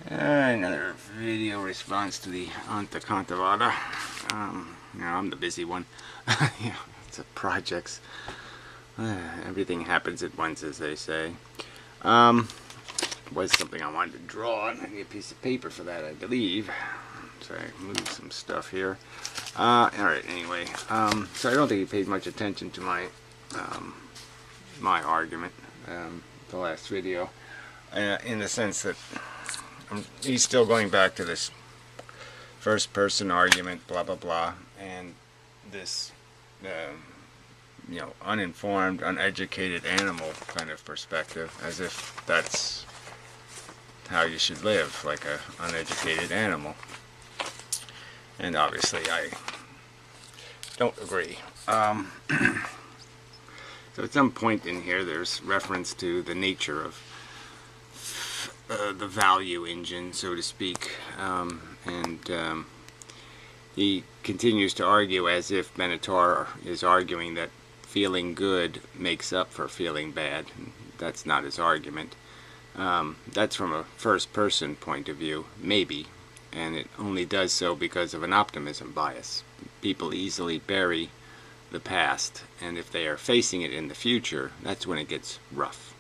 Another video response to the Anekantavad. I'm the busy one. Yeah, it's a projects. Everything happens at once, as they say. Was something I wanted to draw on. I need a piece of paper for that, I believe. Sorry, move some stuff here. Alright, anyway. So I don't think he paid much attention to my my argument, the last video, in the sense that he's still going back to this first person argument, blah blah blah, and this uninformed, uneducated animal kind of perspective, as if that's how you should live, like a uneducated animal. And obviously I don't agree. So at some point in here there's reference to the nature of the value engine, so to speak, and he continues to argue as if Benatar is arguing that feeling good makes up for feeling bad. That's not his argument. That's from a first-person point of view, maybe, and it only does so because of an optimism bias. People easily bury the past, and if they are facing it in the future, that's when it gets rough.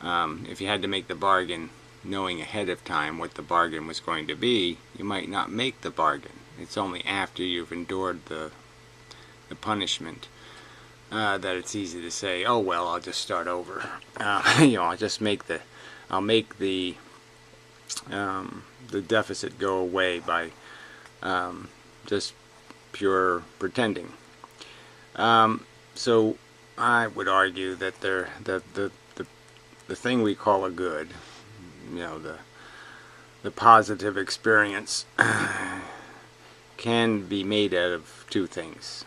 If you had to make the bargain knowing ahead of time what the bargain was going to be, you might not make the bargain. It's only after you've endured the punishment that it's easy to say, oh well, I'll just start over. I'll just make the deficit go away by just pure pretending. So I would argue that the thing we call a good, the positive experience, can be made out of two things.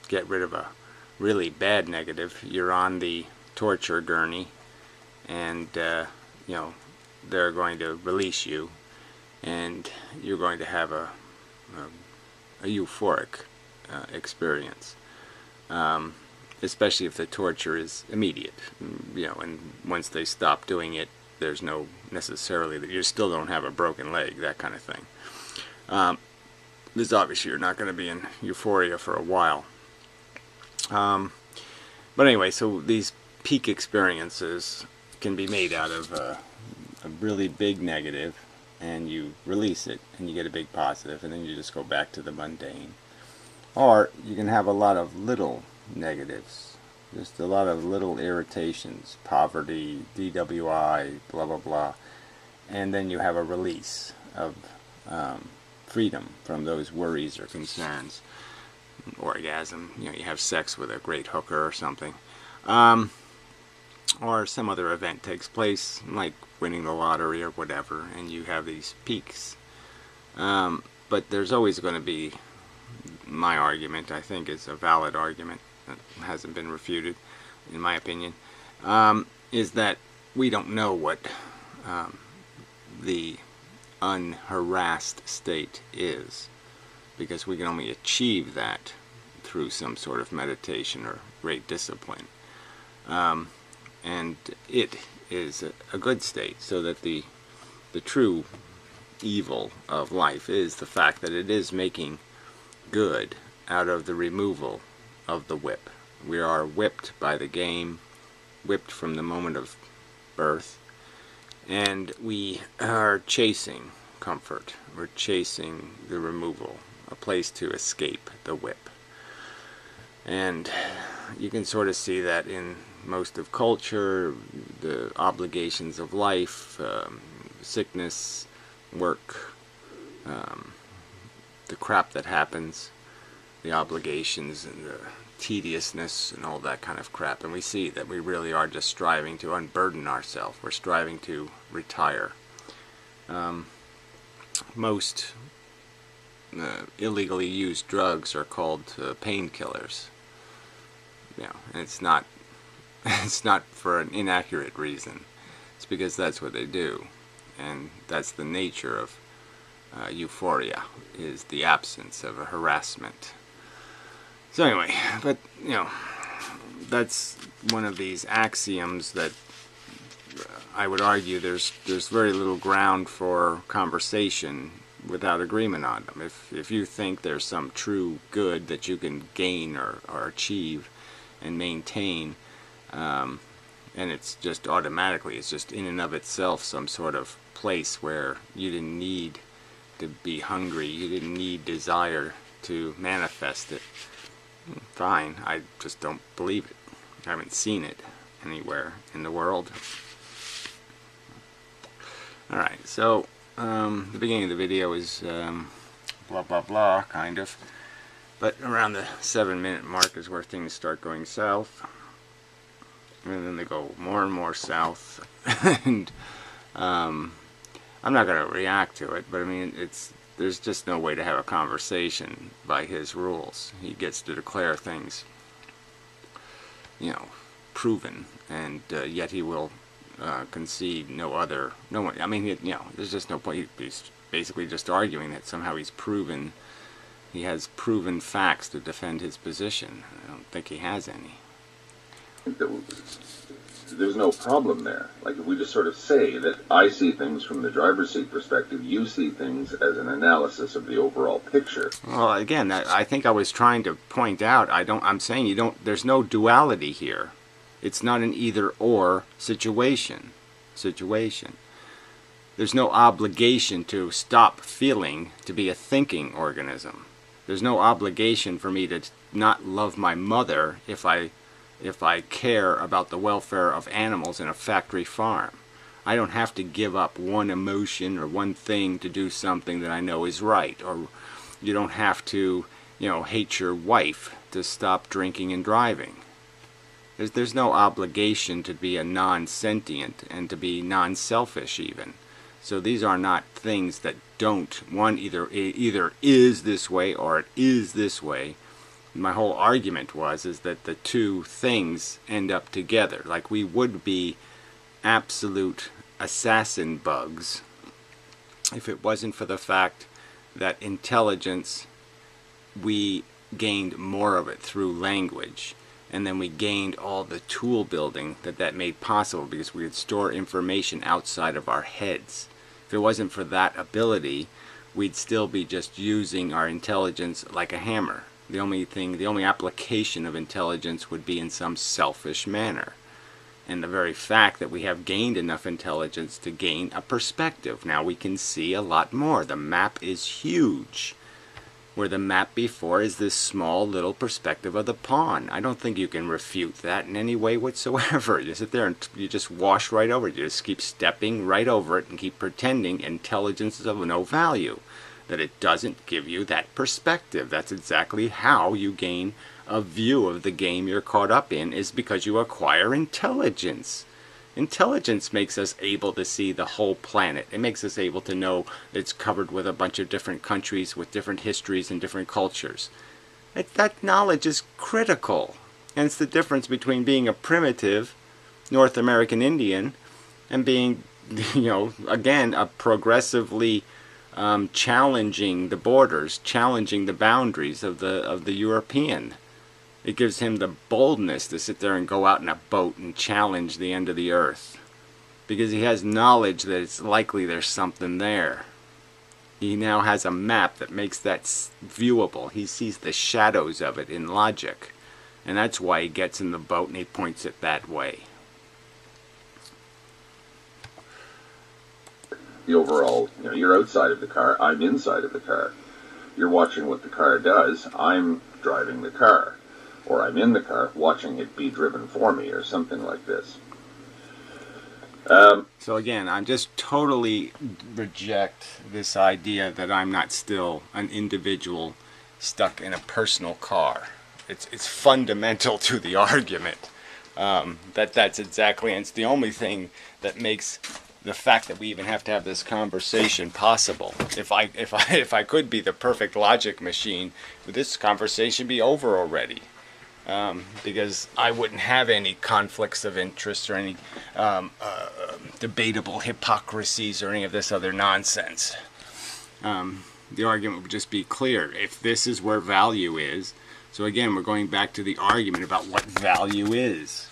Get rid of a really bad negative. You're on the torture gurney, and they're going to release you, and you're going to have a euphoric experience, especially if the torture is immediate. And once they stop doing it, there's no necessarily that you still don't have a broken leg, that kind of thing. This obviously you're not going to be in euphoria for a while. But anyway, so these peak experiences can be made out of a really big negative, and you release it and you get a big positive, and then you just go back to the mundane. Or you can have a lot of little negatives, just a lot of little irritations, poverty, DWI, blah blah blah, and then you have a release of freedom from those worries or concerns. Orgasm, you have sex with a great hooker or something, or some other event takes place, like winning the lottery or whatever, and you have these peaks. But there's always going to be, my argument, I think is a valid argument that hasn't been refuted, in my opinion, is that we don't know what the unharassed state is, because we can only achieve that through some sort of meditation or great discipline. And it is a good state, so that the true evil of life is the fact that it is making good out of the removal of the whip. We are whipped by the game, whipped from the moment of birth, and we are chasing comfort. We're chasing the removal, a place to escape the whip. And you can sort of see that in most of culture, the obligations of life, sickness, work, the crap that happens, the obligations and the tediousness and all that kind of crap. And we see that we really are just striving to unburden ourselves. We're striving to retire. Most illegally used drugs are called painkillers. And it's not for an inaccurate reason. It's because that's what they do, and that's the nature of euphoria, is the absence of a harassment. So anyway, but that's one of these axioms that I would argue there's very little ground for conversation without agreement on them. If you think there's some true good that you can gain or achieve and maintain, and it's just automatically, it's just in and of itself some sort of place where you didn't need to be hungry, you didn't need desire to manifest it, fine. I just don't believe it. I haven't seen it anywhere in the world. Alright, so the beginning of the video is blah blah blah, kind of, but around the 7-minute mark is where things start going south, and then they go more and more south. And I'm not going to react to it, but I mean, there's just no way to have a conversation by his rules. He gets to declare things, you know, proven, and yet he will concede no one. I mean, you know, there's just no point. He's basically just arguing that somehow he has proven facts to defend his position. I don't think he has any. There's no problem there. Like, if we just sort of say that I see things from the driver's seat perspective, you see things as an analysis of the overall picture. Well, again, I think I was trying to point out, I'm saying there's no duality here. It's not an either-or situation. There's no obligation to stop feeling to be a thinking organism. There's no obligation for me to not love my mother if I care about the welfare of animals in a factory farm. I don't have to give up one emotion or one thing to do something that I know is right. Or you don't have to, you know, hate your wife to stop drinking and driving. There's no obligation to be a non-sentient and to be non-selfish even. So these are not things that don't, one either is this way or it is this way. My whole argument is that the two things end up together. Like, we would be absolute assassin bugs if it wasn't for the fact that intelligence, we gained more of it through language. And then we gained all the tool building that made possible because we could store information outside of our heads. If it wasn't for that ability, we'd still be just using our intelligence like a hammer. The only application of intelligence would be in some selfish manner. And the very fact that we have gained enough intelligence to gain a perspective. Now we can see a lot more. The map is huge. Where the map before is this small little perspective of the pawn. I don't think you can refute that in any way whatsoever. You sit there and you just wash right over it. You just keep stepping right over it and keep pretending intelligence is of no value. That it doesn't give you that perspective. That's exactly how you gain a view of the game you're caught up in, is because you acquire intelligence. Intelligence makes us able to see the whole planet. It makes us able to know it's covered with a bunch of different countries with different histories and different cultures. That knowledge is critical. And it's the difference between being a primitive North American Indian and being, you know, again, a progressively challenging the borders, challenging the boundaries of the European. It gives him the boldness to sit there and go out in a boat and challenge the end of the earth. Because he has knowledge that it's likely there's something there. He now has a map that makes that viewable. He sees the shadows of it in logic. And that's why he gets in the boat and he points it that way. The overall, you know, you're outside of the car, I'm inside of the car. You're watching what the car does, I'm driving the car. Or I'm in the car watching it be driven for me, or something like this. So again, I just totally reject this idea that I'm not still an individual stuck in a personal car. It's fundamental to the argument. That's exactly, and it's the only thing that makes the fact that we even have to have this conversation possible. If I could be the perfect logic machine, would this conversation be over already? Because I wouldn't have any conflicts of interest or any debatable hypocrisies or any of this other nonsense. The argument would just be clear. If this is where value is, so again, we're going back to the argument about what value is.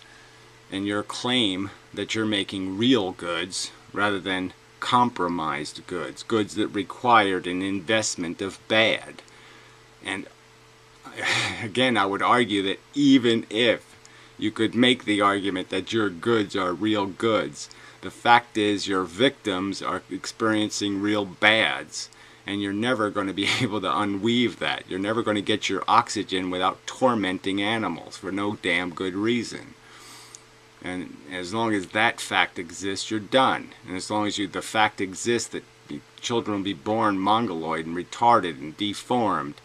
and your claim that you're making real goods rather than compromised goods, goods that required an investment of bad. And again, I would argue that even if you could make the argument that your goods are real goods, the fact is your victims are experiencing real bads, and you're never going to be able to unweave that. You're never going to get your oxygen without tormenting animals for no damn good reason. And as long as that fact exists, you're done. And as long as the fact exists that children will be born mongoloid and retarded and deformed,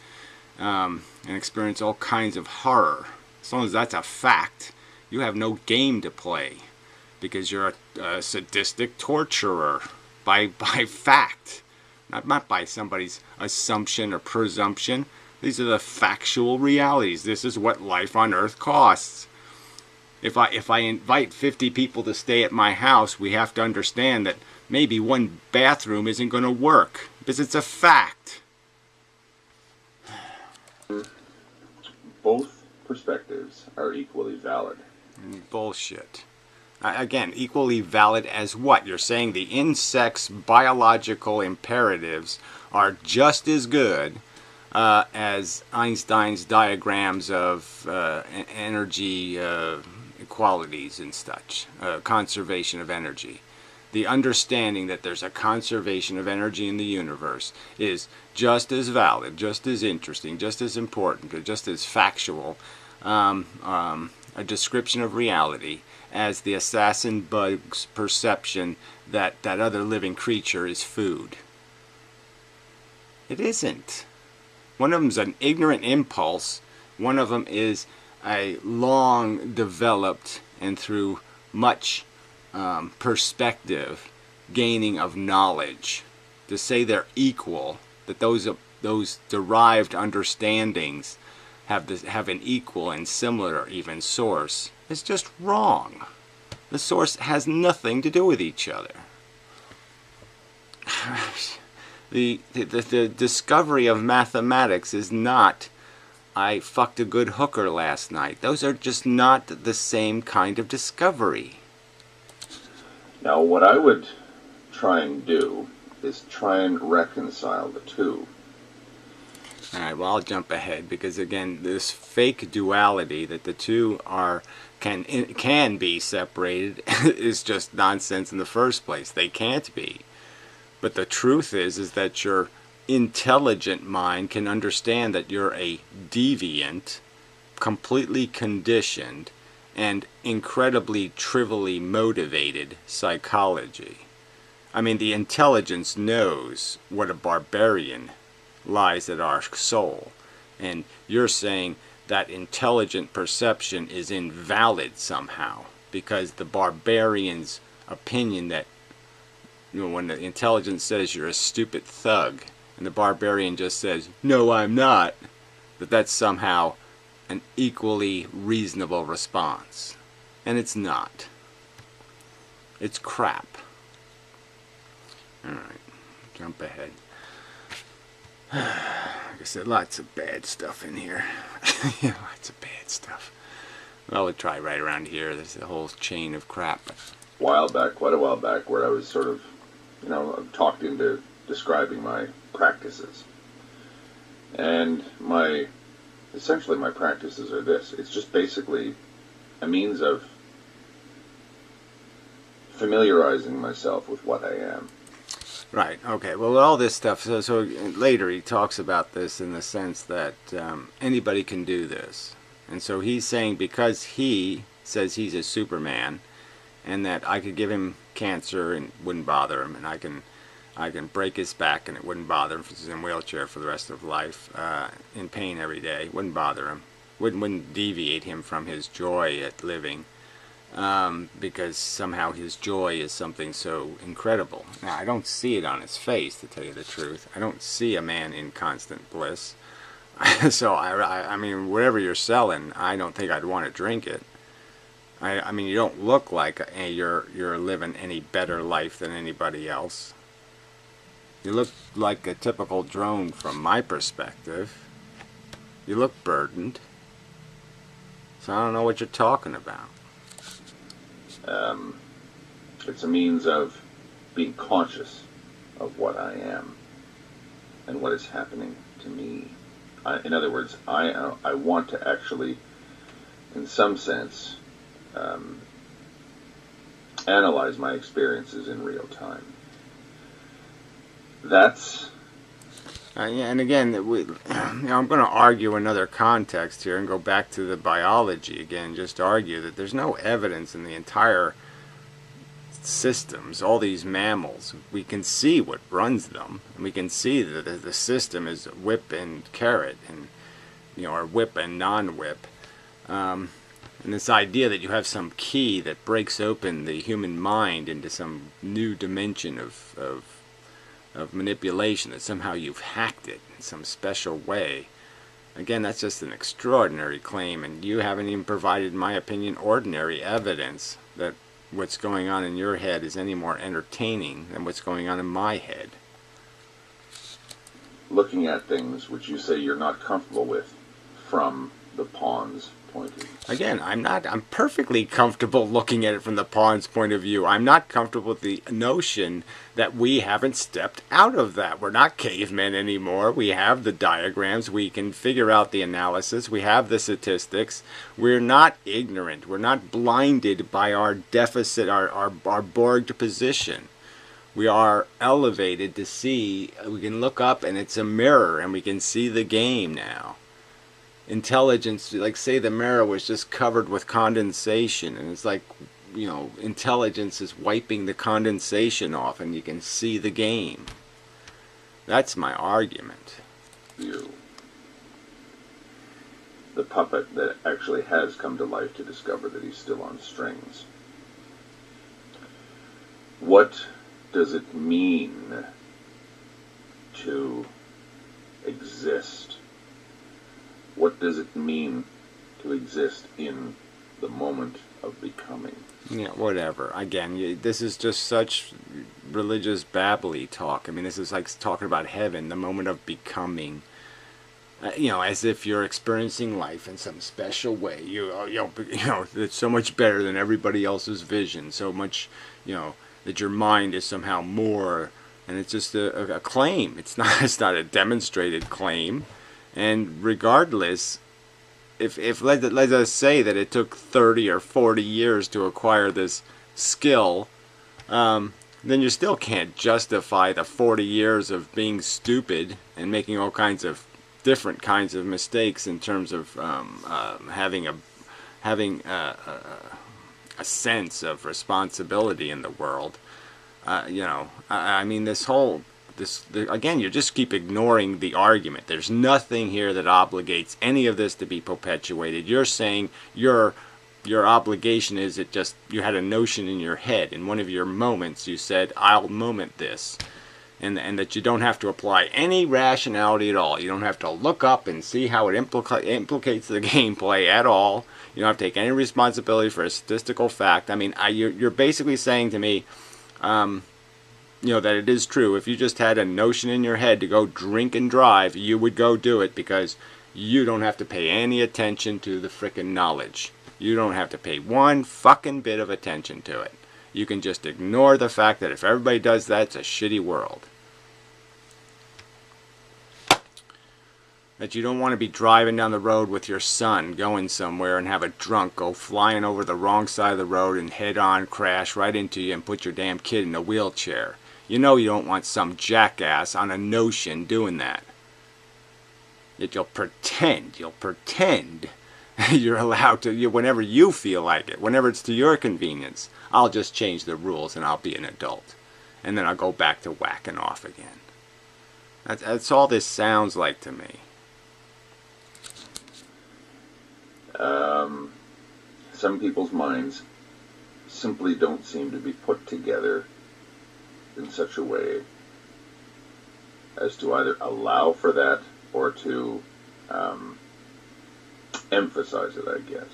and experience all kinds of horror, as long as that's a fact, you have no game to play, because you're a sadistic torturer by fact, not by somebody's assumption or presumption. These are the factual realities. This is what life on Earth costs. If I invite 50 people to stay at my house, we have to understand that maybe one bathroom isn't going to work, because it's a fact. Both perspectives are equally valid. Bullshit. Again, equally valid as what? You're saying the insect's biological imperatives are just as good as Einstein's diagrams of energy equalities and such, conservation of energy. The understanding that there's a conservation of energy in the universe is just as valid, just as interesting, just as important, just as factual, a description of reality as the assassin bug's perception that that other living creature is food. It isn't. One of them's an ignorant impulse. One of them is a long developed and through much perspective gaining of knowledge. To say they're equal, that those derived understandings have an equal and similar or even source, is just wrong. The source has nothing to do with each other. The discovery of mathematics is not, I fucked a good hooker last night. Those are just not the same kind of discovery. Now, what I would try and do is try and reconcile the two. Alright, well, I'll jump ahead, because again, this fake duality that the two can be separated is just nonsense in the first place. They can't be. But the truth is that your intelligent mind can understand that you're a deviant, completely conditioned, and incredibly trivially motivated psychology. I mean, the intelligence knows what a barbarian lies at our soul, and you're saying that intelligent perception is invalid somehow because the barbarian's opinion that, you know, when the intelligence says you're a stupid thug and the barbarian just says, no, I'm not, that's somehow an equally reasonable response. And it's not. It's crap. Alright, jump ahead. Like I said, lots of bad stuff in here. Yeah, lots of bad stuff. Well, we'll try right around here. There's a whole chain of crap. Quite a while back, where I was sort of, talked into describing my practices. And essentially my practices are this. It's just basically a means of familiarizing myself with what I am. Right, okay. Well, all this stuff, so later he talks about this in the sense that anybody can do this. And so he's saying because he says he's a Superman, and that I could give him cancer and it wouldn't bother him, and I can break his back and it wouldn't bother him if he's in a wheelchair for the rest of life, in pain every day, wouldn't bother him, wouldn't deviate him from his joy at living. Because somehow his joy is something so incredible. Now, I don't see it on his face, to tell you the truth. I don't see a man in constant bliss. So, I mean, whatever you're selling, I don't think I'd want to drink it. I mean, you don't look like you're living any better life than anybody else. You look like a typical drone from my perspective. You look burdened. So I don't know what you're talking about. It's a means of being conscious of what I am and what is happening to me. In other words, I want to actually, in some sense, analyze my experiences in real time. That's yeah, and again, I'm going to argue another context here and go back to the biology again, just to argue that there's no evidence in the entire systems, all these mammals. We can see what runs them, and we can see that the system is whip and carrot, and or whip and non-whip. And this idea that you have some key that breaks open the human mind into some new dimension of manipulation, that somehow you've hacked it in some special way. Again, that's just an extraordinary claim, and you haven't even provided, in my opinion, ordinary evidence that what's going on in your head is any more entertaining than what's going on in my head. Looking at things which you say you're not comfortable with from the pawn's point of view. Again, I'm perfectly comfortable looking at it from the pawn's point of view. I'm not comfortable with the notion that we haven't stepped out of that. We're not cavemen anymore. We have the diagrams. We can figure out the analysis. We have the statistics. We're not ignorant. We're not blinded by our deficit, our borged position. We are elevated to see. We can look up and it's a mirror and we can see the game now. Intelligence, like say the mirror was just covered with condensation, and it's like, intelligence is wiping the condensation off and you can see the game. That's my argument. You, the puppet that actually has come to life to discover that he's still on strings. What does it mean to exist? What does it mean to exist in the moment of becoming? Yeah, whatever. Again, this is just such religious babbly talk. I mean, this is like talking about heaven, the moment of becoming. As if you're experiencing life in some special way. It's so much better than everybody else's vision. So much, that your mind is somehow more. And it's just a claim. It's not a demonstrated claim. And regardless, if let us say that it took 30 or 40 years to acquire this skill, then you still can't justify the 40 years of being stupid and making all kinds of different kinds of mistakes in terms of having a sense of responsibility in the world. I mean, again, you just keep ignoring the argument. There's nothing here that obligates any of this to be perpetuated. You're saying your obligation is you had a notion in your head. In one of your moments, you said, I'll moment this. And that you don't have to apply any rationality at all. You don't have to look up and see how it implicates the gameplay at all. You don't have to take any responsibility for a statistical fact. I mean, you're basically saying to me, that it is true. If you just had a notion in your head to go drink and drive, you would go do it because you don't have to pay any attention to the frickin' knowledge. You don't have to pay one fucking bit of attention to it. You can just ignore the fact that if everybody does that, it's a shitty world. That you don't want to be driving down the road with your son going somewhere and have a drunk go flying over the wrong side of the road and head on crash right into you and put your damn kid in a wheelchair. You don't want some jackass on a notion doing that. Yet you'll pretend you're allowed to, whenever you feel like it, whenever it's to your convenience. I'll just change the rules and I'll be an adult. And then I'll go back to whacking off again. That's all this sounds like to me. Some people's minds simply don't seem to be put together in such a way as to either allow for that or to emphasize it, I guess.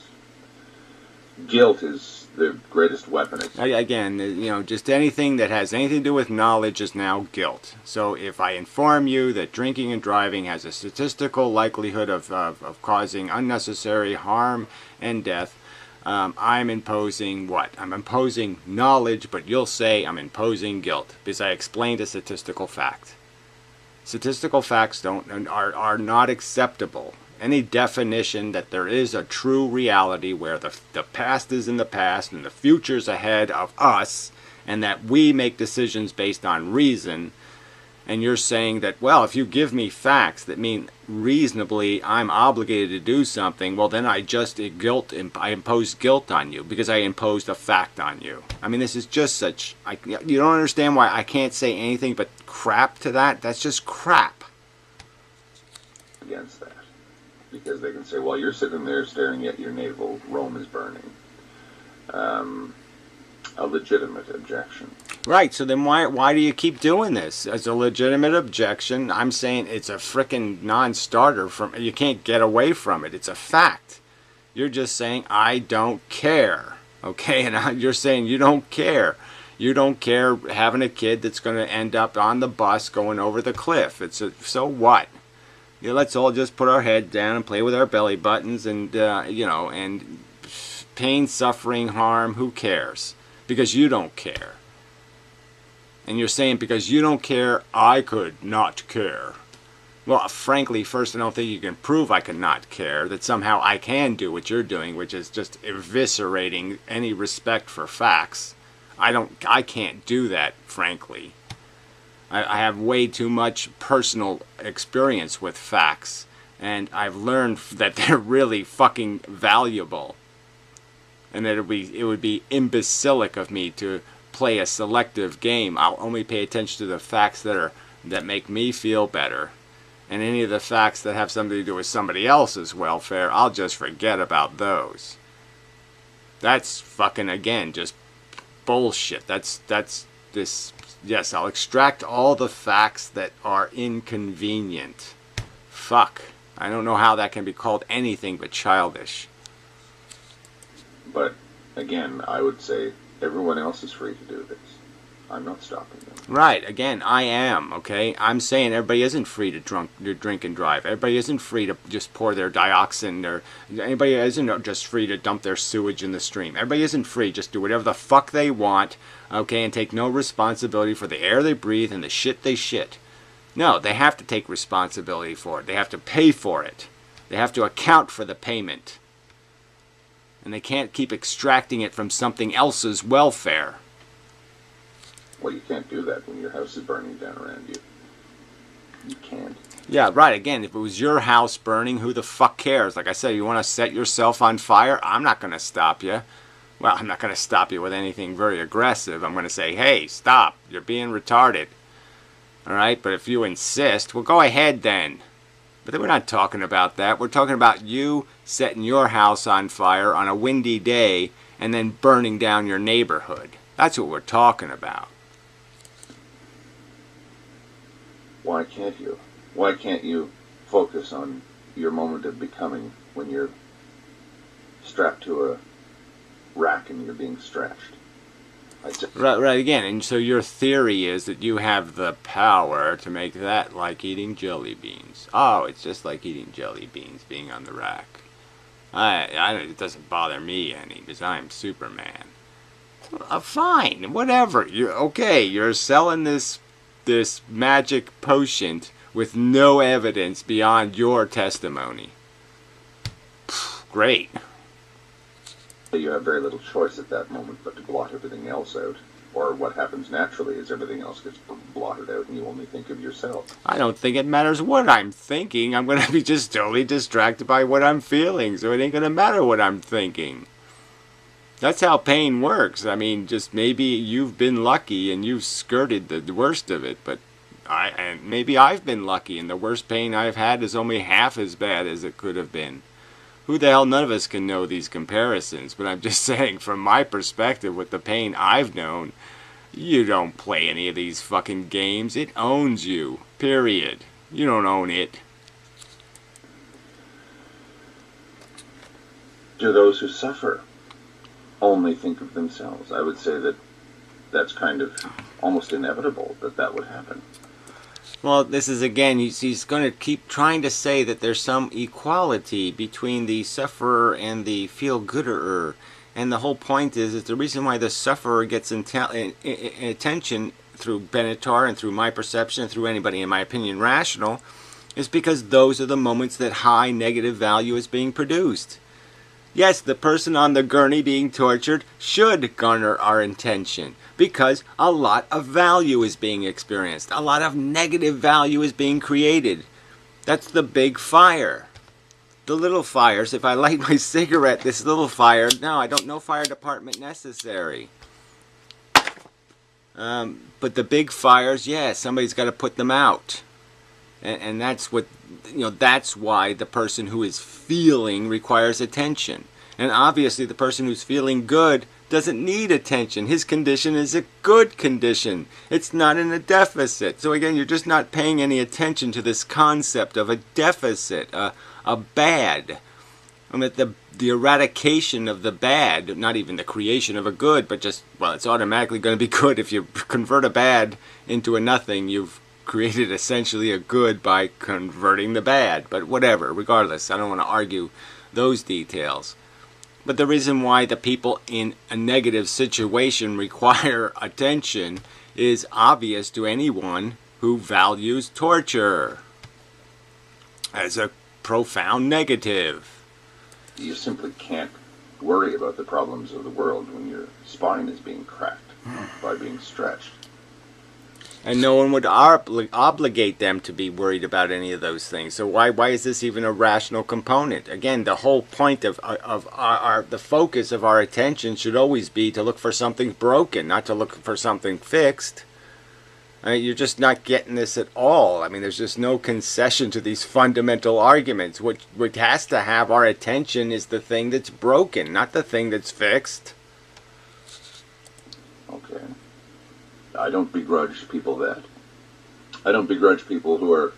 Guilt is the greatest weapon. Again, just anything that has anything to do with knowledge is now guilt. So if I inform you that drinking and driving has a statistical likelihood of causing unnecessary harm and death, I'm imposing what? I'm imposing knowledge, but you'll say I'm imposing guilt because I explained a statistical fact. Statistical facts are not acceptable. Any definition that there is a true reality where the past is in the past and the future's ahead of us, and that we make decisions based on reason, and you're saying that, well, if you give me facts that mean reasonably I'm obligated to do something, well, then I impose guilt on you because I imposed a fact on you. I mean, this is just such, you don't understand why I can't say anything but crap to that? That's just crap. Against that. Because they can say, well, you're sitting there staring at your navel, Rome is burning. A legitimate objection. Right, so then why do you keep doing this? As a legitimate objection, I'm saying it's a frickin' non-starter. You can't get away from it. It's a fact. You're just saying, I don't care. Okay, and you're saying you don't care. You don't care having a kid that's going to end up on the bus going over the cliff. So what? Let's all just put our head down and play with our belly buttons and, and pain, suffering, harm, who cares? Because you don't care. And you're saying because you don't care, I could not care. Well, frankly, first, I don't think you can prove I could not care, that somehow I can do what you're doing, which is just eviscerating any respect for facts. I can't do that, frankly. I have way too much personal experience with facts, and I've learned that they're really fucking valuable. And that it would be imbecilic of me to play a selective game. I'll only pay attention to the facts that make me feel better. And any of the facts that have something to do with somebody else's welfare, I'll just forget about those. That's fucking, again, just bullshit. That's this. Yes, I'll extract all the facts that are inconvenient. Fuck. I don't know how that can be called anything but childish. But, again, I would say everyone else is free to do this. I'm not stopping them. Right, again, I am, okay? I'm saying everybody isn't free to drink and drive. Everybody isn't free to just pour their dioxin. Anybody isn't just free to dump their sewage in the stream. Everybody isn't free. Just do whatever the fuck they want, okay, and take no responsibility for the air they breathe and the shit they shit. No, they have to take responsibility for it. They have to pay for it. They have to account for the payment. And they can't keep extracting it from something else's welfare. Well, you can't do that when your house is burning down around you. You can't. Yeah, right. Again, if it was your house burning, who the fuck cares? Like I said, you want to set yourself on fire? I'm not going to stop you. Well, I'm not going to stop you with anything very aggressive. I'm going to say, hey, stop. You're being retarded. All right? But if you insist, well, go ahead then. But then we're not talking about that. We're talking about you setting your house on fire on a windy day and then burning down your neighborhood. That's what we're talking about. Why can't you? Why can't you focus on your moment of becoming when you're strapped to a rack and you're being stretched? Right, again, and so your theory is that you have the power to make that like eating jelly beans. Oh, it's just like eating jelly beans, being on the rack. It doesn't bother me any, because I'm Superman. Fine, whatever. You're selling this magic potion with no evidence beyond your testimony. Great. You have very little choice at that moment but to blot everything else out. Or what happens naturally is everything else gets blotted out and you only think of yourself. I don't think it matters what I'm thinking. I'm going to be just totally distracted by what I'm feeling, so it ain't going to matter what I'm thinking. That's how pain works. I mean, just maybe you've been lucky and you've skirted the worst of it, but maybe I've been lucky and the worst pain I've had is only half as bad as it could have been. Who the hell, none of us can know these comparisons, but I'm just saying, from my perspective, with the pain I've known, you don't play any of these fucking games. It owns you, period. You don't own it. Do those who suffer only think of themselves? I would say that that's kind of almost inevitable that would happen. Well, this is again, he's going to keep trying to say that there's some equality between the sufferer and the feel-gooder. And the whole point is the reason why the sufferer gets attention through Benatar and through my perception and through anybody, in my opinion, rational, is because those are the moments that high negative value is being produced. Yes, the person on the gurney being tortured should garner our attention because a lot of value is being experienced. A lot of negative value is being created. That's the big fire. The little fires, if I light my cigarette, this little fire, no, I don't know fire department necessary. But the big fires, yeah, somebody's got to put them out. And that's what, that's why the person who is feeling requires attention. And obviously the person who's feeling good doesn't need attention. His condition is a good condition. It's not in a deficit. So again, you're just not paying any attention to this concept of a deficit, a bad. I mean, the eradication of the bad, not even the creation of a good, but just, well, it's automatically going to be good. If you convert a bad into a nothing, you've created essentially a good by converting the bad. But whatever, regardless, I don't want to argue those details. But the reason why the people in a negative situation require attention is obvious to anyone who values torture as a profound negative. You simply can't worry about the problems of the world when your spine is being cracked by being stretched. And no one would obligate them to be worried about any of those things. So why is this even a rational component? Again, the whole point of the focus of our attention should always be to look for something broken, not to look for something fixed. I mean, you're just not getting this at all. I mean, there's just no concession to these fundamental arguments. What has to have our attention is the thing that's broken, not the thing that's fixed. Okay. I don't begrudge people that. I don't begrudge people who are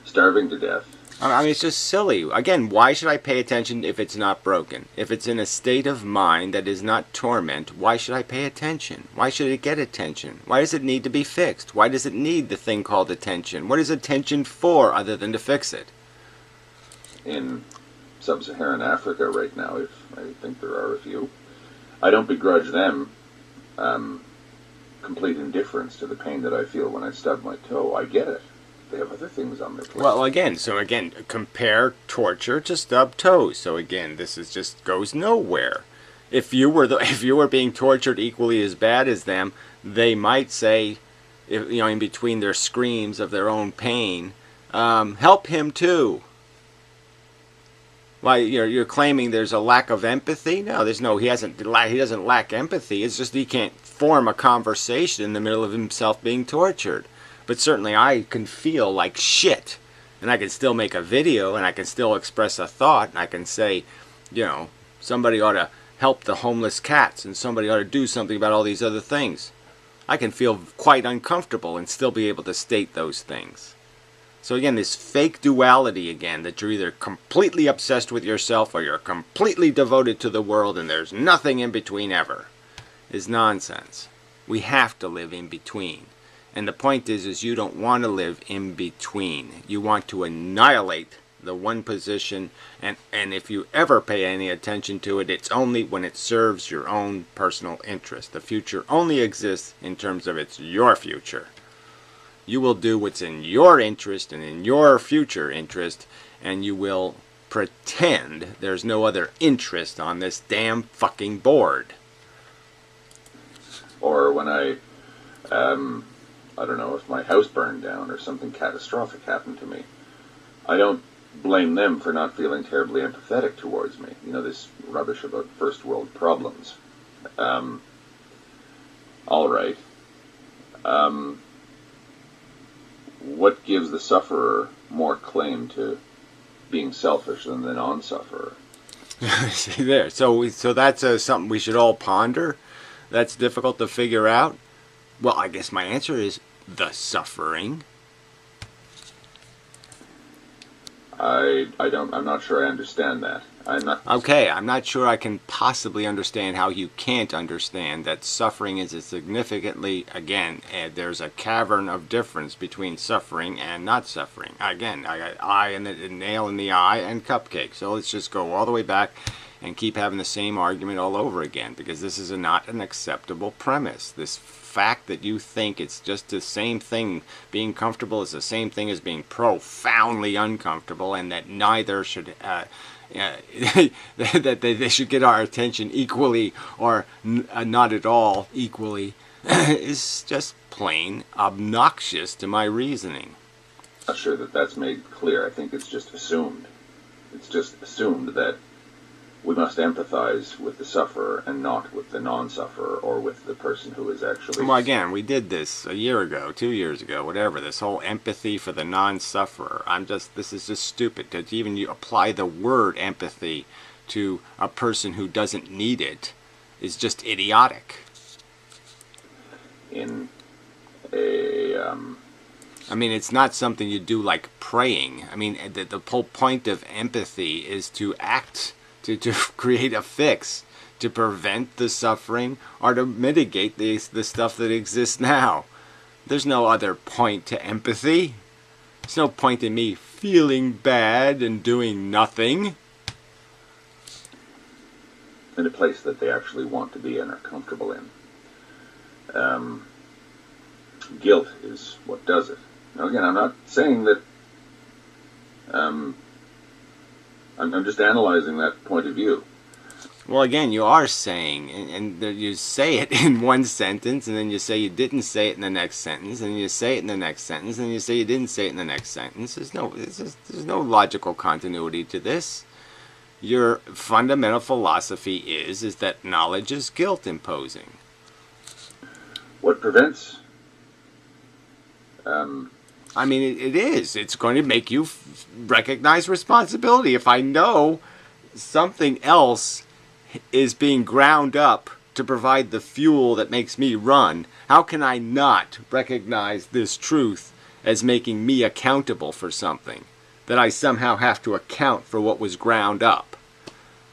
starving to death. I mean, it's just silly. Again, why should I pay attention if it's not broken? If it's in a state of mind that is not torment, why should I pay attention? Why should it get attention? Why does it need to be fixed? Why does it need the thing called attention? What is attention for other than to fix it? In sub-Saharan Africa right now, if I think there are a few, I don't begrudge them complete indifference to the pain that I feel when I stub my toe. I get it. They have other things on their plate. Well, again, compare torture to stub toes. So again, this is just goes nowhere. If you were being tortured equally as bad as them, they might say, in between their screams of their own pain, help him too. Why, you're claiming there's a lack of empathy? No, there's no. He doesn't lack empathy. It's just he can't form a conversation in the middle of himself being tortured. But certainly I can feel like shit, and I can still make a video, and I can still express a thought, and I can say, somebody ought to help the homeless cats, and somebody ought to do something about all these other things. I can feel quite uncomfortable and still be able to state those things. So again, this fake duality again, that you're either completely obsessed with yourself or you're completely devoted to the world and there's nothing in between ever, is nonsense. We have to live in between. And the point is you don't want to live in between. You want to annihilate the one position, and if you ever pay any attention to it, it's only when it serves your own personal interest. The future only exists in terms of it's your future. You will do what's in your interest and in your future interest, and you will pretend there's no other interest on this damn fucking board. Or when I don't know, if my house burned down or something catastrophic happened to me, I don't blame them for not feeling terribly empathetic towards me. This rubbish about first world problems. All right. What gives the sufferer more claim to being selfish than the non-sufferer? See there. So that's something we should all ponder. That's difficult to figure out. Well, I guess my answer is the suffering. I'm not sure I understand that. I'm not. Okay, I'm not sure I can possibly understand how you can't understand that suffering is a significantly, again, there's a cavern of difference between suffering and not suffering. Again, I got eye and the nail in the eye and cupcake. So let's just go all the way back and keep having the same argument all over again, because this is not an acceptable premise. This fact that you think it's just the same thing, being comfortable is the same thing as being profoundly uncomfortable, and that neither should that they should get our attention equally or not at all equally is just plain obnoxious to my reasoning. I'm not sure that that's made clear. I think it's just assumed. It's just assumed that we must empathize with the sufferer and not with the non-sufferer or with the person who is actually... Well, again, we did this a year ago, 2 years ago, whatever, this whole empathy for the non-sufferer. This is just stupid. To even you apply the word empathy to a person who doesn't need it is just idiotic. In a... I mean, it's not something you do like praying. I mean, the whole point of empathy is to act, to create a fix, to prevent the suffering or to mitigate the stuff that exists now. There's no other point to empathy. There's no point in me feeling bad and doing nothing. In a place that they actually want to be and are comfortable in. Guilt is what does it. Now again, I'm not saying that... I'm just analyzing that point of view. Well, again, you are saying, and you say it in one sentence, and then you say you didn't say it in the next sentence, and you say it in the next sentence, and you say you didn't say it in the next sentence. There's no logical continuity to this. Your fundamental philosophy is that knowledge is guilt imposing. What prevents... I mean, it is. It's going to make you recognize responsibility. If I know something else is being ground up to provide the fuel that makes me run, how can I not recognize this truth as making me accountable for something? That I somehow have to account for what was ground up.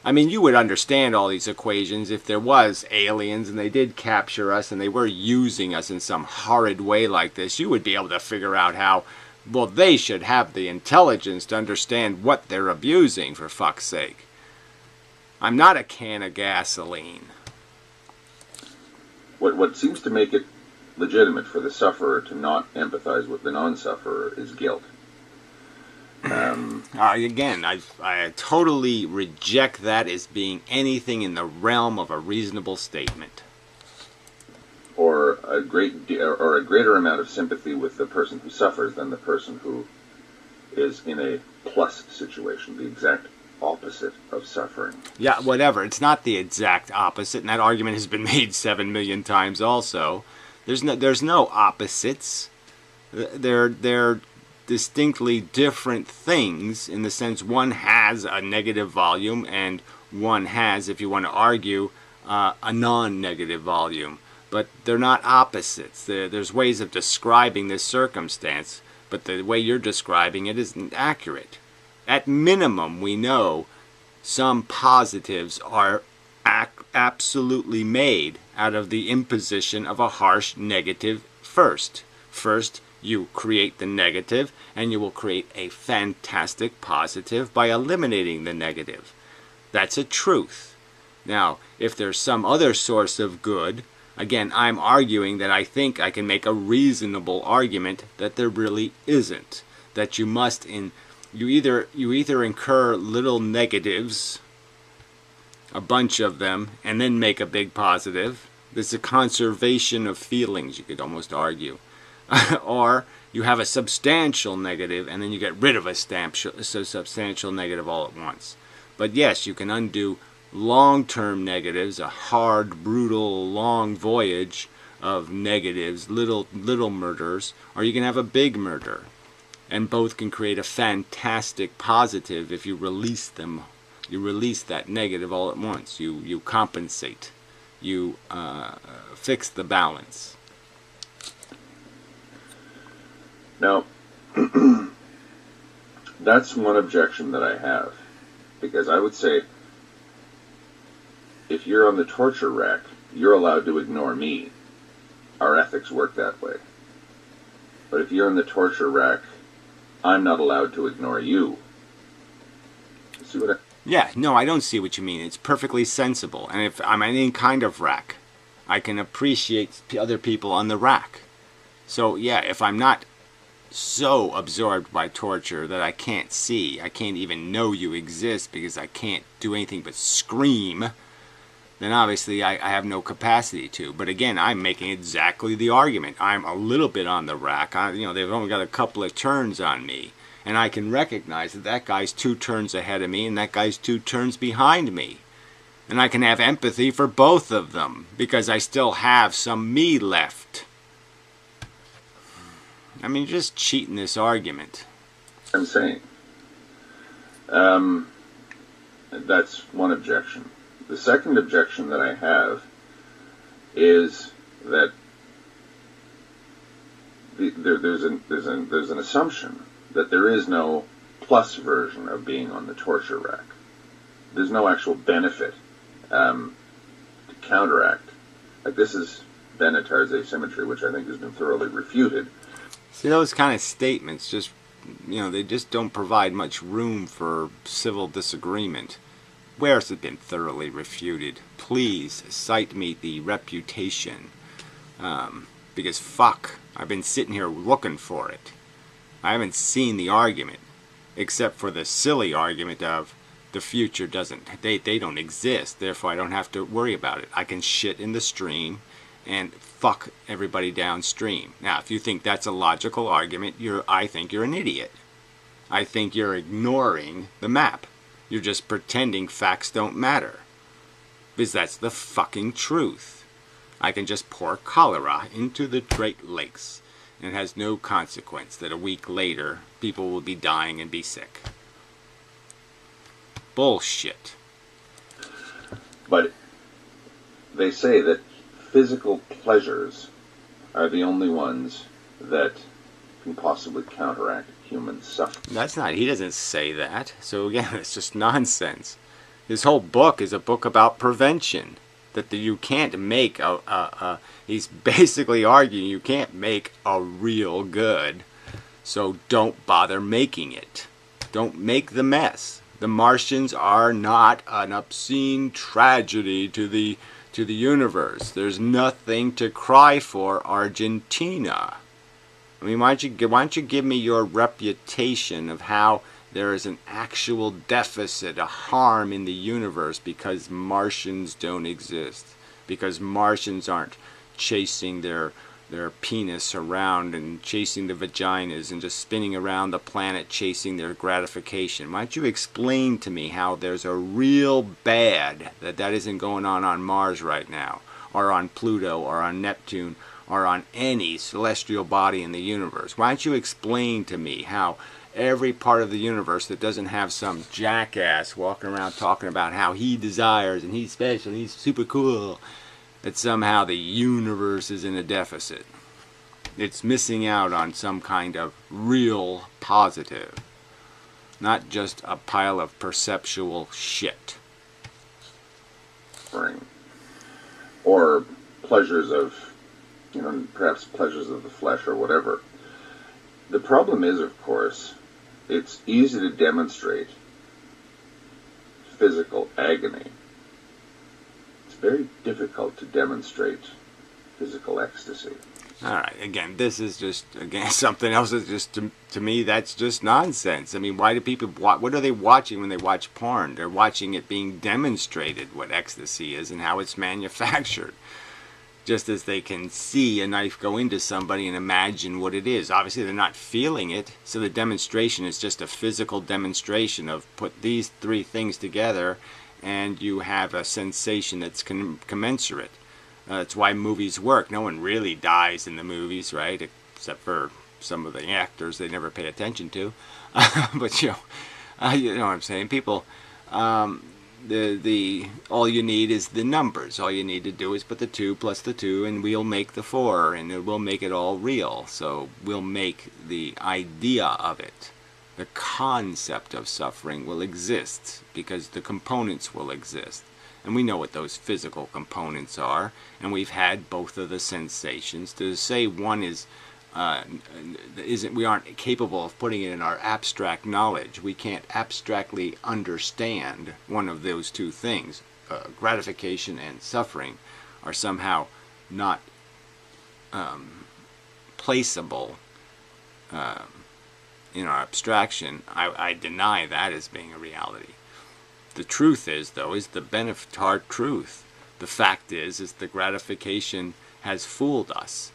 I mean, you would understand all these equations if there was aliens and they did capture us and they were using us in some horrid way like this. You would be able to figure out how, well, they should have the intelligence to understand what they're abusing, for fuck's sake. I'm not a can of gasoline. What seems to make it legitimate for the sufferer to not empathize with the non-sufferer is guilt. Again, I totally reject that as being anything in the realm of a reasonable statement. Or a greater amount of sympathy with the person who suffers than the person who is in a plus situation, the exact opposite of suffering. Yeah, whatever. It's not the exact opposite, and that argument has been made 7 million times also. There's no opposites. They're distinctly different things in the sense one has a negative volume and one has, if you want to argue, a non-negative volume. But they're not opposites. There's ways of describing this circumstance, but the way you're describing it isn't accurate. At minimum, we know some positives are absolutely made out of the imposition of a harsh negative first. First, you create the negative, and you will create a fantastic positive by eliminating the negative. That's a truth. Now, if there's some other source of good, again, I'm arguing that I think I can make a reasonable argument that there really isn't. That you must you either incur little negatives, a bunch of them, and then make a big positive. There's a conservation of feelings, you could almost argue. Or you have a substantial negative and then you get rid of a substantial negative all at once. But yes, you can undo long-term negatives, a hard, brutal, long voyage of negatives, little murders, or you can have a big murder. And both can create a fantastic positive if you release them. You release that negative all at once. You compensate. You fix the balance. Now, that's one objection that I have, because I would say if you're on the torture rack, you're allowed to ignore me. Our ethics work that way. But if you're in the torture rack, I'm not allowed to ignore you. See what I... Yeah, no, I don't see what you mean. It's perfectly sensible. And if I'm in any kind of rack, I can appreciate other people on the rack. So, yeah, if I'm not so absorbed by torture that I can't see, I can't even know you exist because I can't do anything but scream, then obviously I have no capacity to. But again, I'm making exactly the argument. I'm a little bit on the rack. They've only got a couple of turns on me. And I can recognize that that guy's 2 turns ahead of me and that guy's 2 turns behind me. And I can have empathy for both of them because I still have some me left. I mean, you're just cheating this argument. I'm saying. That's one objection. The second objection that I have is that there's an assumption that there is no plus version of being on the torture rack. There's no actual benefit to counteract. Like, this is Benatar's asymmetry, which I think has been thoroughly refuted. See, those kind of statements just, they just don't provide much room for civil disagreement. Where has it been thoroughly refuted? Please cite me the reputation. Because fuck, I've been sitting here looking for it. I haven't seen the argument, except for the silly argument of the future they don't exist, therefore I don't have to worry about it. I can shit in the stream and fuck everybody downstream. Now, if you think that's a logical argument, I think you're an idiot. I think you're ignoring the map. You're just pretending facts don't matter. Because that's the fucking truth. I can just pour cholera into the Great Lakes, and it has no consequence that a week later people will be dying and be sick. Bullshit. But they say that physical pleasures are the only ones that can possibly counteract human suffering. That's not, he doesn't say that. So again, it's just nonsense. This whole book is a book about prevention. That you can't make he's basically arguing you can't make a real good. So don't bother making it. Don't make the mess. The Martians are not an obscene tragedy to the universe. There's nothing to cry for, Argentina. I mean, why don't you give me your reputation of how there is an actual deficit, a harm in the universe because Martians don't exist. Because Martians aren't chasing their penis around and chasing the vaginas and just spinning around the planet chasing their gratification. Why don't you explain to me how there's a real bad that isn't going on Mars right now, or on Pluto, or on Neptune, or on any celestial body in the universe? Why don't you explain to me how every part of the universe that doesn't have some jackass walking around talking about how he desires and he's special and he's super cool, that somehow the universe is in a deficit. It's missing out on some kind of real positive, not just a pile of perceptual shit. Or pleasures of, perhaps pleasures of the flesh or whatever. The problem is, of course, it's easy to demonstrate physical agony. It's very difficult to demonstrate physical ecstasy. Alright, again, this is just, something else is just, to me, that's just nonsense. I mean, why do people, what are they watching when they watch porn? They're watching it being demonstrated what ecstasy is and how it's manufactured. Just as they can see a knife go into somebody and imagine what it is. Obviously, they're not feeling it, so the demonstration is just a physical demonstration of put these 3 things together and you have a sensation that's commensurate. That's why movies work. No one really dies in the movies, right? Except for some of the actors they never pay attention to. But you know what I'm saying. People, all you need is the numbers. All you need to do is put the 2 plus the 2, and we'll make the 4, and we'll make it all real. So we'll make the idea of it The concept of suffering will exist because the components will exist. And we know what those physical components are, and we've had both of the sensations. To say one is we aren't capable of putting it in our abstract knowledge. We can't abstractly understand one of those two things. Gratification and suffering are somehow not placeable in our abstraction. I deny that as being a reality. The truth is, though, is the Benetar truth. The fact is the gratification has fooled us.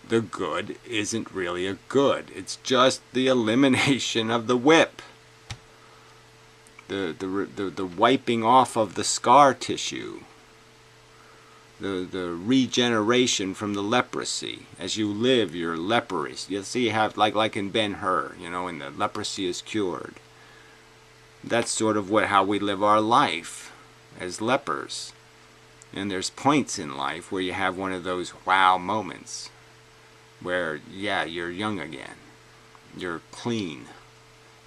The good isn't really a good. It's just the elimination of the whip. The wiping off of the scar tissue. The regeneration from the leprosy. As you live, your leprosy. You see, you have like in Ben-Hur, and the leprosy is cured. That's sort of how we live our life as lepers. And there's points in life where you have one of those wow moments where, yeah, you're young again. You're clean.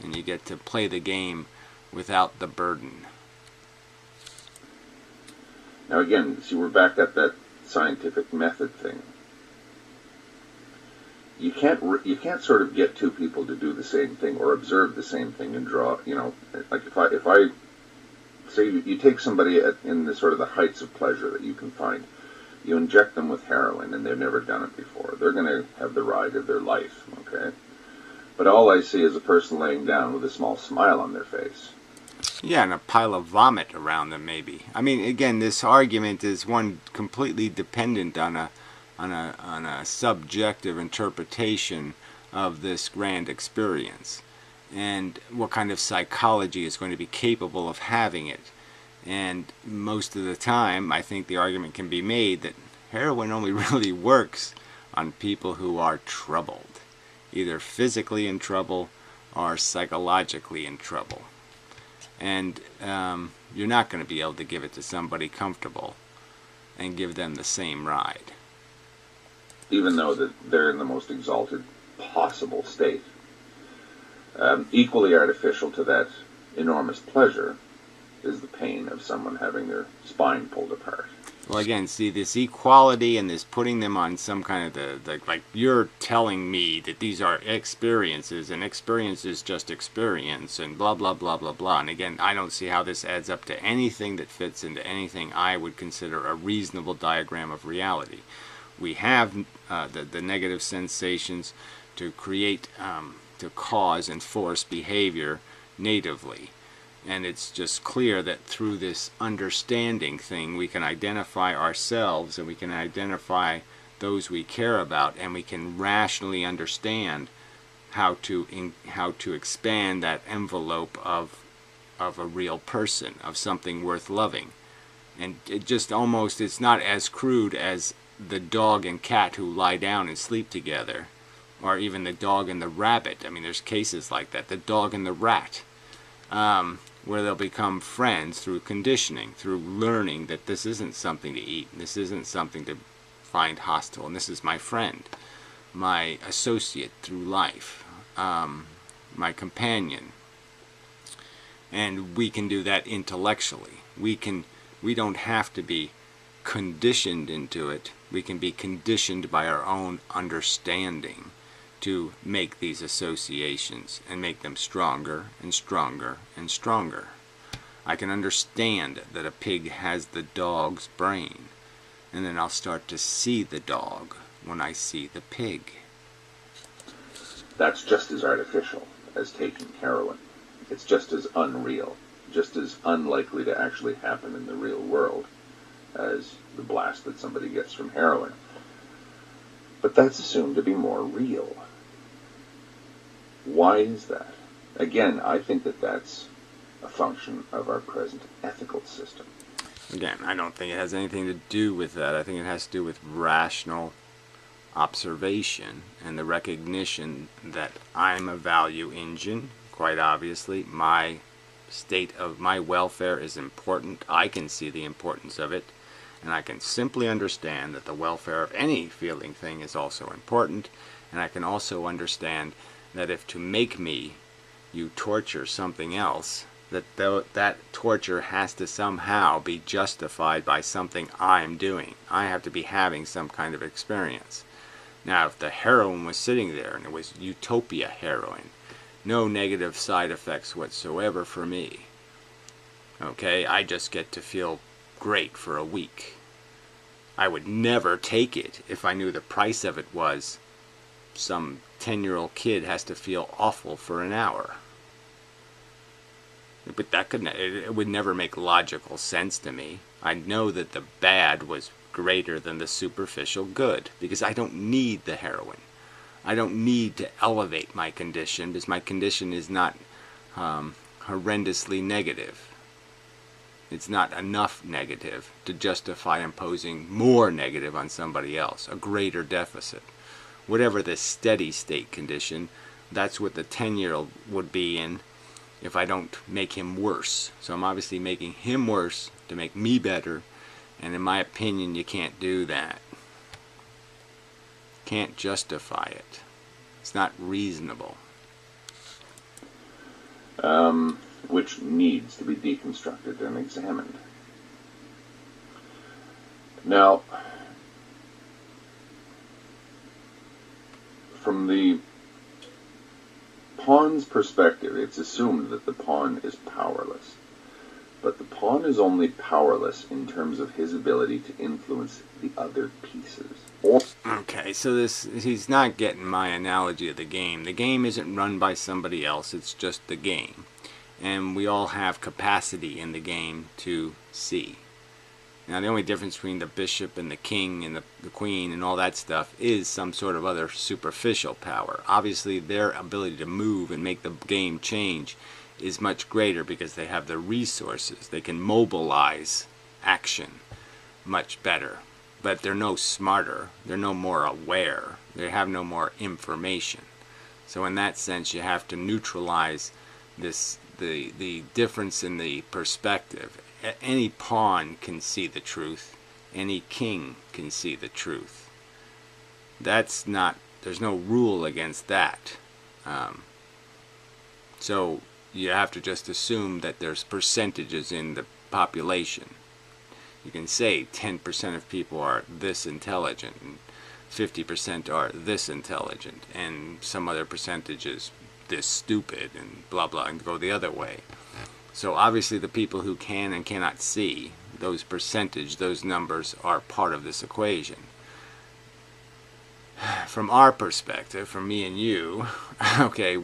And you get to play the game without the burden. Now again, see, we're back at that scientific method thing. You can't sort of get two people to do the same thing or observe the same thing and draw. Like if I say you take somebody in the sort of the heights of pleasure that you can find, you inject them with heroin and they've never done it before. They're going to have the ride of their life, okay? But all I see is a person laying down with a small smile on their face. Yeah, and a pile of vomit around them, maybe. I mean, again, this argument is one completely dependent on a subjective interpretation of this grand experience, and what kind of psychology is going to be capable of having it. And most of the time, I think the argument can be made that heroin only really works on people who are troubled, either physically in trouble or psychologically in trouble. And you're not going to be able to give it to somebody comfortable and give them the same ride. Even though that they're in the most exalted possible state. Equally artificial to that enormous pleasure is the pain of someone having their spine pulled apart. Well, again, see, this equality and this putting them on some kind of like you're telling me that these are experiences, and experience is just experience, and blah, blah, blah, blah, blah. And again, I don't see how this adds up to anything that fits into anything I would consider a reasonable diagram of reality. We have the negative sensations to create, to cause and force behavior natively. And it's just clear that through this understanding thing, we can identify ourselves and we can identify those we care about, and we can rationally understand how to expand that envelope of a real person, of something worth loving. And it just almost, it's not as crude as the dog and cat who lie down and sleep together, or even the dog and the rabbit. I mean, there's cases like that. The dog and the rat. Where they'll become friends through conditioning, through learning that this isn't something to eat, and this isn't something to find hostile, and this is my friend, my associate through life, my companion. And we can do that intellectually. We don't have to be conditioned into it. We can be conditioned by our own understanding to make these associations and make them stronger and stronger and stronger. I can understand that a pig has the dog's brain, and then I'll start to see the dog when I see the pig. That's just as artificial as taking heroin. It's just as unreal, just as unlikely to actually happen in the real world as the blast that somebody gets from heroin. But that's assumed to be more real. Why is that? Again, I think that that's a function of our present ethical system. Again, I don't think it has anything to do with that. I think it has to do with rational observation and the recognition that I'm a value engine. Quite obviously, my state of my welfare is important. I can see the importance of it, and I can simply understand that the welfare of any feeling thing is also important. And I can also understand that if to make me you torture something else, that torture has to somehow be justified by something I'm doing. I have to be having some kind of experience. Now, if the heroin was sitting there and it was utopia heroin, no negative side effects whatsoever for me. Okay, I just get to feel great for a week. I would never take it if I knew the price of it was some 10-year-old kid has to feel awful for an hour. But it would never make logical sense to me. I know that the bad was greater than the superficial good because I don't need the heroin. I don't need to elevate my condition because my condition is not horrendously negative. It's not enough negative to justify imposing more negative on somebody else, a greater deficit. Whatever the steady state condition, that's what the 10-year-old would be in if I don't make him worse. So I'm obviously making him worse to make me better, and in my opinion, you can't do that. Can't justify it. It's not reasonable. Which needs to be deconstructed and examined. Now, from the pawn's perspective, it's assumed that the pawn is powerless. But the pawn is only powerless in terms of his ability to influence the other pieces. Okay, so he's not getting my analogy of the game. The game isn't run by somebody else, it's just the game. And we all have capacity in the game to see. Now, the only difference between the bishop and the king and the queen and all that stuff is some sort of other superficial power. Obviously, their ability to move and make the game change is much greater because they have the resources. They can mobilize action much better. But they're no smarter. They're no more aware. They have no more information. So in that sense, you have to neutralize the difference in the perspective. Any pawn can see the truth. Any king can see the truth. There's no rule against that. So you have to just assume that there's percentages in the population. You can say 10% of people are this intelligent and 50% are this intelligent and some other percentage is this stupid and blah blah, and go the other way. So obviously the people who can and cannot see, those numbers are part of this equation. From our perspective, from me and you, okay,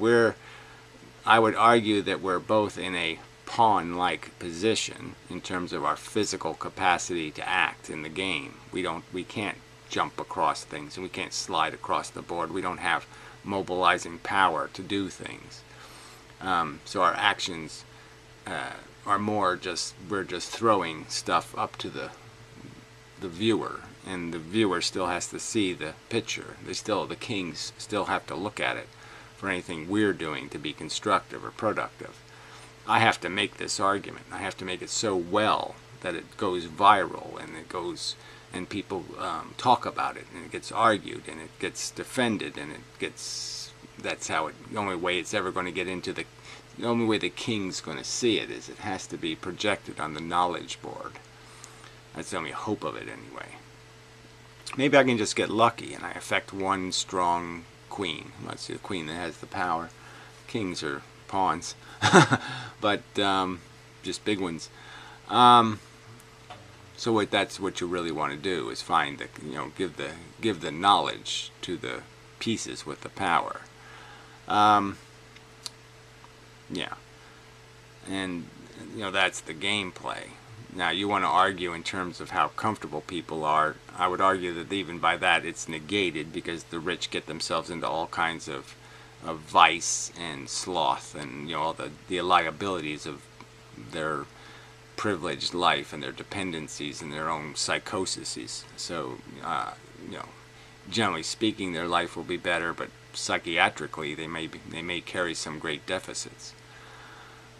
I would argue that we're both in a pawn-like position in terms of our physical capacity to act in the game. We can't jump across things and we can't slide across the board. We don't have mobilizing power to do things. So our actions are more we're just throwing stuff up to the viewer, and the viewer still has to see the picture. The kings still have to look at it for anything we're doing to be constructive or productive. I have to make this argument. I have to make it so well that it goes viral and people talk about it, and it gets argued, and it gets defended, and that's how the only way it's ever going to get into the only way the king's going to see it is it has to be projected on the knowledge board. That's the only hope of it anyway. Maybe I can just get lucky and I affect one strong queen. Let's see, the queen that has the power. Kings are pawns, but just big ones. So that's what you really want to do, is find give the knowledge to the pieces with the power. Yeah, and that's the gameplay. Now you want to argue in terms of how comfortable people are. I would argue that even by that it's negated, because the rich get themselves into all kinds of vice and sloth and all the liabilities of their privileged life and their dependencies and their own psychoses. So generally speaking, their life will be better, but psychiatrically they may carry some great deficits.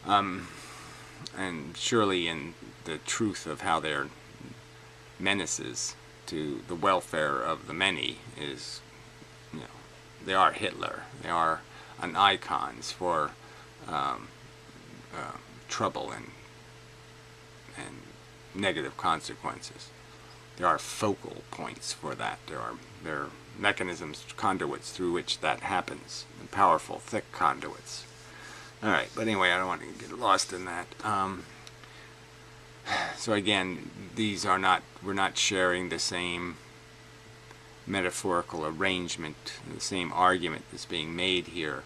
And surely in the truth of how they're menaces to the welfare of the many is, they are Hitler. They are an icons for um, trouble and negative consequences. There are focal points for that. There are mechanisms, conduits through which that happens, and powerful, thick conduits. All right, but anyway, I don't want to get lost in that. So again, we're not sharing the same metaphorical arrangement, the same argument that's being made here.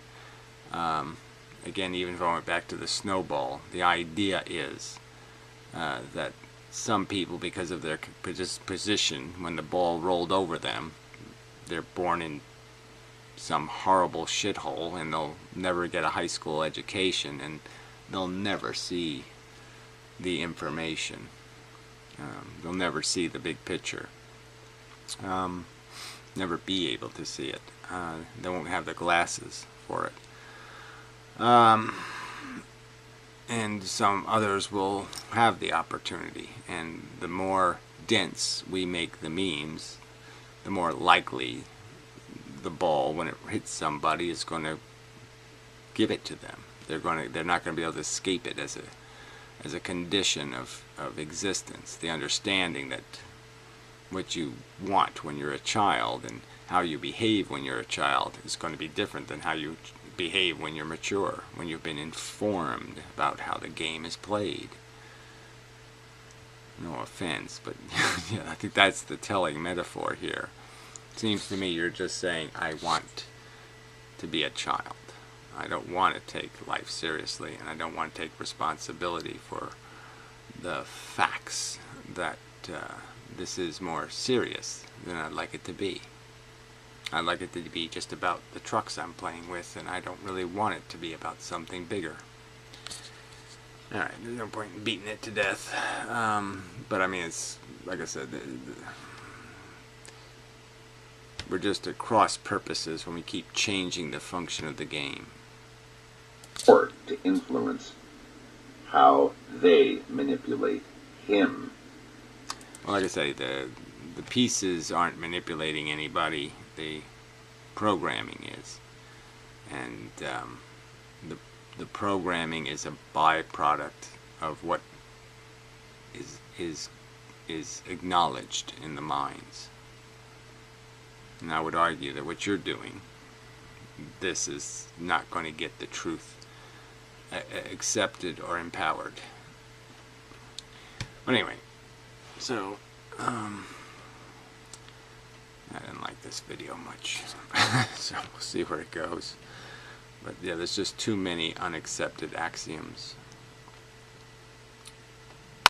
Again, even going back to the snowball, the idea is that some people, because of their position, when the ball rolled over them, they're born in some horrible shithole, and they'll never get a high school education, and they'll never see the information. They'll never see the big picture. Never be able to see it. They won't have the glasses for it. And some others will have the opportunity, and the more dense we make the memes, the more likely the ball, when it hits somebody, is going to give it to them. They're not going to be able to escape it as a condition of existence. The understanding that what you want when you're a child and how you behave when you're a child is going to be different than how you behave when you're mature, when you've been informed about how the game is played. No offense, but yeah, I think that's the telling metaphor here. It seems to me you're just saying, I want to be a child. I don't want to take life seriously, and I don't want to take responsibility for the facts that this is more serious than I'd like it to be. I'd like it to be just about the trucks I'm playing with, and I don't really want it to be about something bigger. Alright, there's no point in beating it to death. But I mean, it's, like I said, we're just at cross purposes when we keep changing the function of the game. Or to influence how they manipulate him. Well, like I say, the pieces aren't manipulating anybody. The programming is, and the programming is a byproduct of what is acknowledged in the minds. And I would argue that what you're doing, this is not going to get the truth accepted or empowered. But anyway, so I didn't like this video much, so we'll see where it goes. But yeah, there's just too many unaccepted axioms